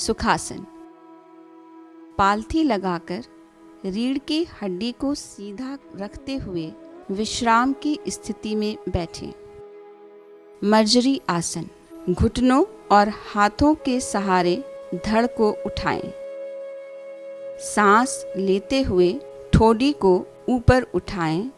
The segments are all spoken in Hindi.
सुखासन। पालथी लगाकर रीढ़ की हड्डी को सीधा रखते हुए विश्राम की स्थिति में बैठें। मर्जरी आसन। घुटनों और हाथों के सहारे धड़ को उठाएं। सांस लेते हुए ठोड़ी को ऊपर उठाएं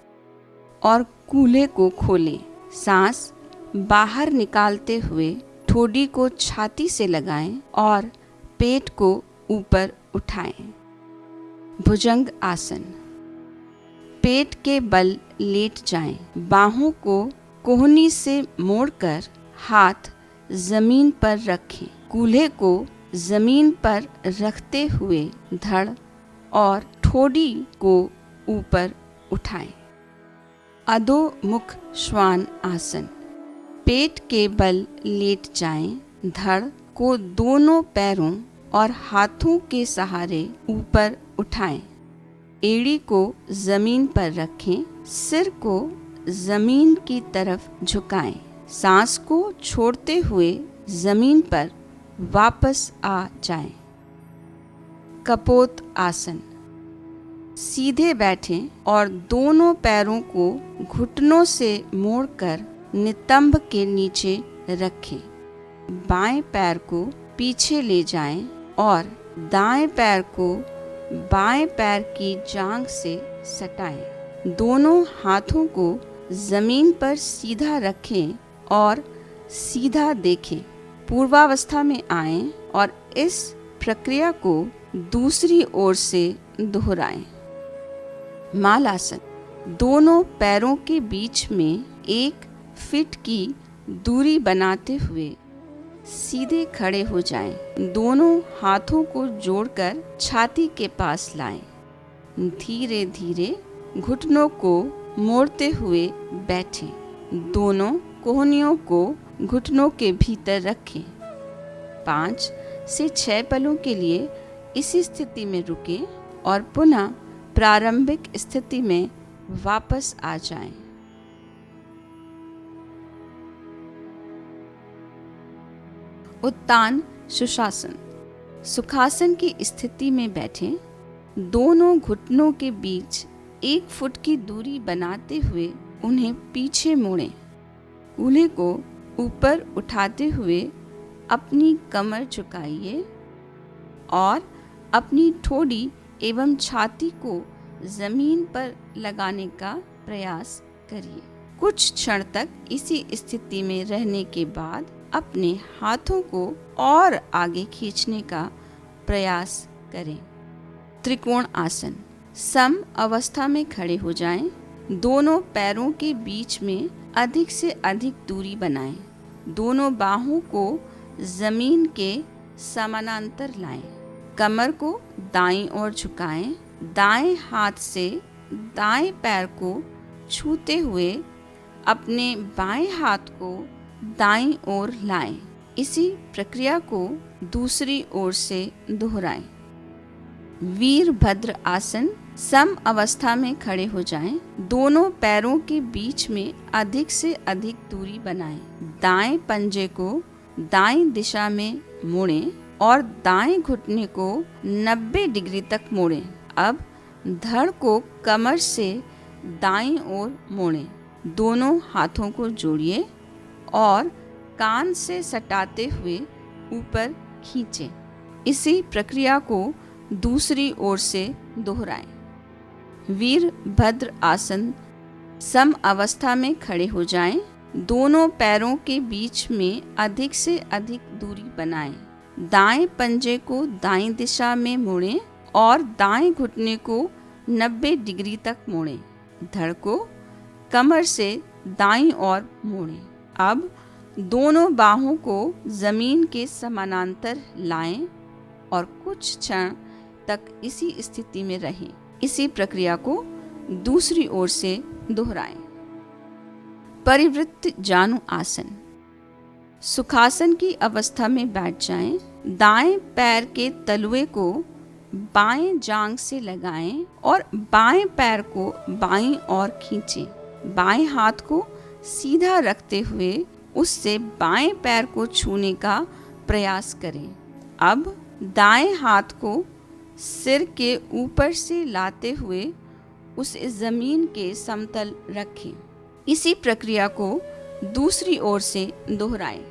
और कूल्हे को खोलें। सांस बाहर निकालते हुए ठोड़ी को छाती से लगाएं और पेट को ऊपर उठाएं। भुजंग आसन। पेट के बल लेट जाएं। बाहों को कोहनी से मोड़कर हाथ जमीन पर रखें। कूल्हे को जमीन पर रखते हुए धड़ और ठोड़ी को ऊपर उठाएं। अधोमुख श्वान आसन। पेट के बल लेट जाएं। धड़ को दोनों पैरों और हाथों के सहारे ऊपर उठाएं। एड़ी को जमीन पर रखें। सिर को जमीन की तरफ झुकाएं। सांस को छोड़ते हुए जमीन पर वापस आ जाएं। कपोत आसन। सीधे बैठें और दोनों पैरों को घुटनों से मोड़कर नितंब के नीचे रखें। बाएं पैर को पीछे ले जाएं और दाएं पैर को बाएं पैर की जांघ से सटाएं। दोनों हाथों को जमीन पर सीधा रखें और सीधा देखें। पूर्वावस्था में आएं और इस प्रक्रिया को दूसरी ओर से दोहराएं। मालासन। दोनों पैरों के बीच में 1 फीट की दूरी बनाते हुए सीधे खड़े हो जाएं। दोनों हाथों को जोड़कर छाती के पास लाएं। धीरे धीरे घुटनों को मोड़ते हुए बैठें। दोनों कोहनियों को घुटनों के भीतर रखें। 5 से 6 पलों के लिए इसी स्थिति में रुकें और पुनः प्रारंभिक स्थिति में वापस आ जाएं। उत्तान सुशासन। सुखासन की स्थिति में बैठें। दोनों घुटनों के बीच 1 फुट की दूरी बनाते हुए उन्हें पीछे मोड़ें। कूल्हे को ऊपर उठाते हुए अपनी कमर झुकाइए और अपनी ठोड़ी एवं छाती को जमीन पर लगाने का प्रयास करिए। कुछ क्षण तक इसी स्थिति में रहने के बाद अपने हाथों को और आगे खींचने का प्रयास करें। त्रिकोण आसन। सम अवस्था में खड़े हो जाएं। दोनों पैरों के बीच में अधिक से अधिक दूरी बनाएं। दोनों बाहों को जमीन के समानांतर लाएं। कमर को दाईं ओर झुकाएं। दाएं हाथ से दाएं पैर को छूते हुए अपने बाएं हाथ को दाईं ओर लाएं। इसी प्रक्रिया को दूसरी ओर से दोहराएं। वीरभद्र आसन। सम अवस्था में खड़े हो जाएं। दोनों पैरों के बीच में अधिक से अधिक दूरी बनाएं। दाएं पंजे को दाईं दिशा में मोड़ें और दाएं घुटने को 90 डिग्री तक मोड़ें। अब धड़ को कमर से दाईं ओर मोड़ें। दोनों हाथों को जोड़िए और कान से सटाते हुए ऊपर खींचें। इसी प्रक्रिया को दूसरी ओर से दोहराएं। वीरभद्र आसन। सम अवस्था में खड़े हो जाएं। दोनों पैरों के बीच में अधिक से अधिक दूरी बनाएं। दाएं पंजे को दाईं दिशा में मोड़ें और दाएं घुटने को 90 डिग्री तक मोड़ें। धड़ को कमर से दाईं ओर मोड़ें। अब दोनों बाहों को जमीन के समानांतर लाएं और कुछ क्षण तक इसी स्थिति में रहें। इसी प्रक्रिया को दूसरी ओर से दोहराएं। परिवृत्त जानु आसन। सुखासन की अवस्था में बैठ जाएं। दाएं पैर के तलुए को बाएं जांघ से लगाएं और बाएं पैर को बाईं ओर खींचें। बाएं हाथ को सीधा रखते हुए उससे बाएं पैर को छूने का प्रयास करें। अब दाएं हाथ को सिर के ऊपर से लाते हुए उसे जमीन के समतल रखें। इसी प्रक्रिया को दूसरी ओर से दोहराएं।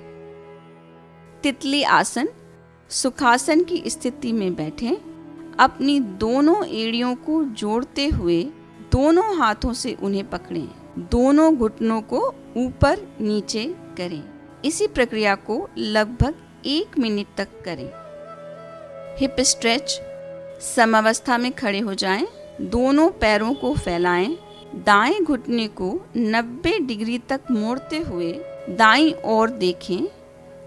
तितली आसन। सुखासन की स्थिति में बैठें। अपनी दोनों एड़ियों को जोड़ते हुए दोनों हाथों से उन्हें पकड़ें। दोनों घुटनों को ऊपर नीचे करें। इसी प्रक्रिया को लगभग 1 मिनट तक करें। Hip stretch. समावस्था में खड़े हो जाएं। दोनों पैरों को फैलाएं। दाएं घुटने को 90 डिग्री तक मोड़ते हुए दाईं ओर देखें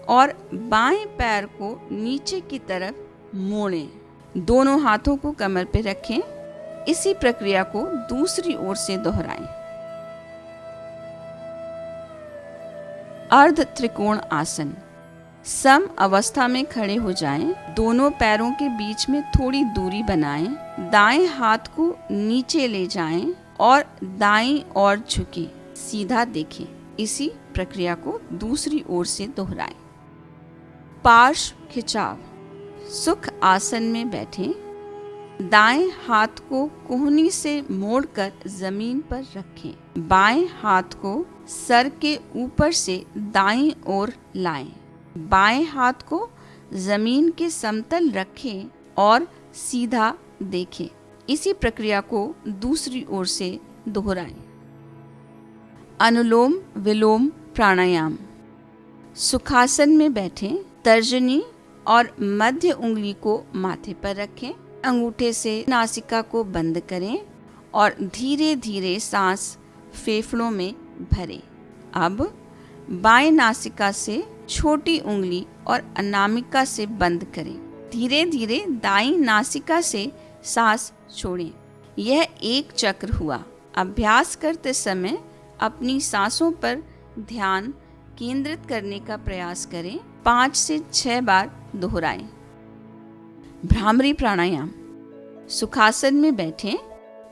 और बाएं पैर को नीचे की तरफ मोड़ें। दोनों हाथों को कमर पर रखें। इसी प्रक्रिया को दूसरी ओर से दोहराएं। अर्ध त्रिकोण आसन। सम अवस्था में खड़े हो जाएं। दोनों पैरों के बीच में थोड़ी दूरी बनाएं। दाएं हाथ को नीचे ले जाएं और दाईं ओर झुकें। सीधा देखें। इसी प्रक्रिया को दूसरी ओर से दोहराएं। पार्श्व खिंचाव। सुख आसन में बैठें। दाएं हाथ को कोहनी से मोड़कर जमीन पर रखें। बाएं हाथ को सर के ऊपर से दाईं ओर लाएं। बाएं हाथ को जमीन के समतल रखें और सीधा देखें। इसी प्रक्रिया को दूसरी ओर से दोहराएं। अनुलोम विलोम प्राणायाम। सुखासन में बैठें। तर्जनी और मध्य उंगली को माथे पर रखें। अंगूठे से नासिका को बंद करें और धीरे धीरे सांस फेफड़ों में भरें। अब बाएं नासिका से छोटी उंगली और अनामिका से बंद करें। धीरे धीरे दाईं नासिका से सांस छोड़ें। यह एक चक्र हुआ। अभ्यास करते समय अपनी सांसों पर ध्यान केंद्रित करने का प्रयास करें। 5 से 6 बार दोहराएं। भ्रामरी प्राणायाम। सुखासन में बैठें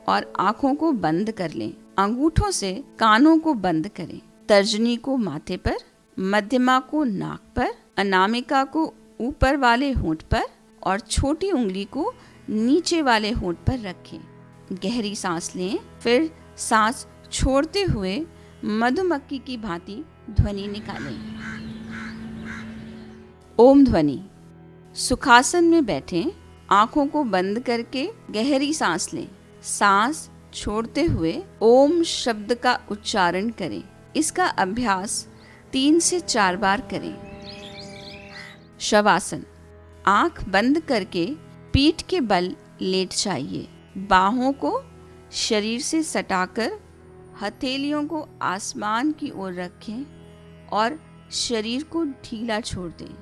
और आंखों को बंद कर लें। अंगूठों से कानों को बंद करें। तर्जनी को माथे पर, मध्यमा को नाक पर, अनामिका को ऊपर वाले होंठ पर और छोटी उंगली को नीचे वाले होंठ पर रखें। गहरी सांस लें। फिर सांस छोड़ते हुए मधुमक्खी की भांति ध्वनि निकालें। ओम ध्वनि। सुखासन में बैठें। आंखों को बंद करके गहरी सांस लें। सांस छोड़ते हुए ओम शब्द का उच्चारण करें। इसका अभ्यास 3 से 4 बार करें। शवासन। आंख बंद करके पीठ के बल लेट जाइए। बाहों को शरीर से सटाकर हथेलियों को आसमान की ओर रखें और शरीर को ढीला छोड़ दें।